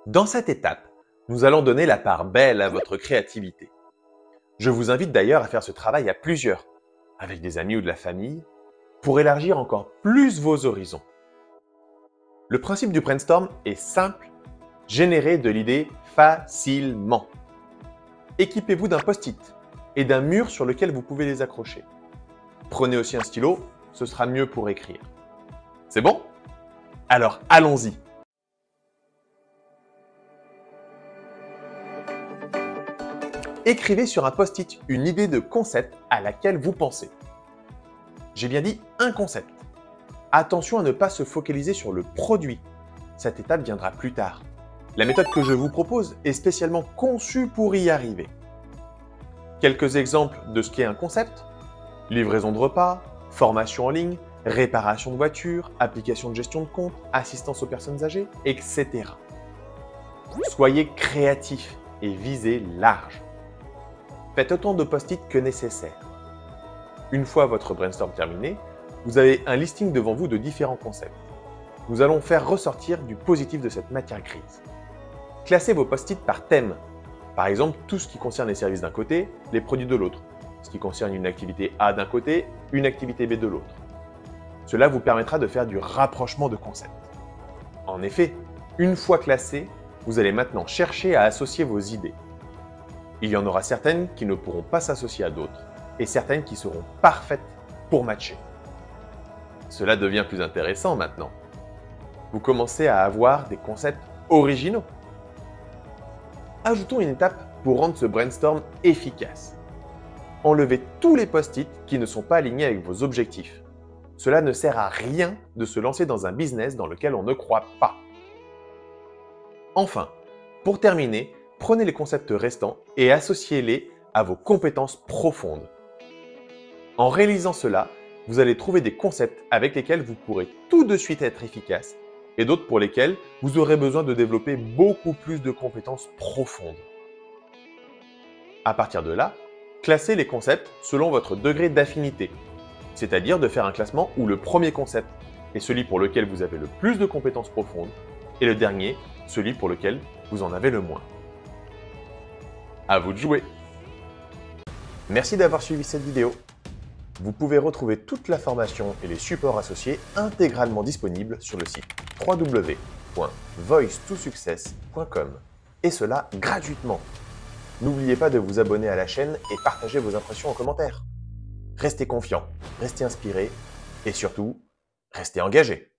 Dans cette étape, nous allons donner la part belle à votre créativité. Je vous invite d'ailleurs à faire ce travail à plusieurs, avec des amis ou de la famille, pour élargir encore plus vos horizons. Le principe du brainstorm est simple, générer de l'idée facilement. Équipez-vous d'un post-it et d'un mur sur lequel vous pouvez les accrocher. Prenez aussi un stylo, ce sera mieux pour écrire. C'est bon? Alors allons-y! Écrivez sur un post-it une idée de concept à laquelle vous pensez. J'ai bien dit un concept. Attention à ne pas se focaliser sur le produit. Cette étape viendra plus tard. La méthode que je vous propose est spécialement conçue pour y arriver. Quelques exemples de ce qu'est un concept: livraison de repas, formation en ligne, réparation de voiture, application de gestion de compte, assistance aux personnes âgées, etc. Soyez créatif et visez large. Faites autant de post-it que nécessaire. Une fois votre brainstorm terminé, vous avez un listing devant vous de différents concepts. Nous allons faire ressortir du positif de cette matière grise. Classez vos post-it par thème. Par exemple, tout ce qui concerne les services d'un côté, les produits de l'autre. Ce qui concerne une activité A d'un côté, une activité B de l'autre. Cela vous permettra de faire du rapprochement de concepts. En effet, une fois classés, vous allez maintenant chercher à associer vos idées. Il y en aura certaines qui ne pourront pas s'associer à d'autres et certaines qui seront parfaites pour matcher. Cela devient plus intéressant maintenant. Vous commencez à avoir des concepts originaux. Ajoutons une étape pour rendre ce brainstorm efficace. Enlevez tous les post-it qui ne sont pas alignés avec vos objectifs. Cela ne sert à rien de se lancer dans un business dans lequel on ne croit pas. Enfin, pour terminer, prenez les concepts restants et associez-les à vos compétences profondes. En réalisant cela, vous allez trouver des concepts avec lesquels vous pourrez tout de suite être efficace et d'autres pour lesquels vous aurez besoin de développer beaucoup plus de compétences profondes. À partir de là, classez les concepts selon votre degré d'affinité, c'est-à-dire de faire un classement où le premier concept est celui pour lequel vous avez le plus de compétences profondes et le dernier, celui pour lequel vous en avez le moins. À vous de jouer! Merci d'avoir suivi cette vidéo. Vous pouvez retrouver toute la formation et les supports associés intégralement disponibles sur le site www.voice2success.com et cela gratuitement. N'oubliez pas de vous abonner à la chaîne et partager vos impressions en commentaire. Restez confiant, restez inspiré et surtout, restez engagé.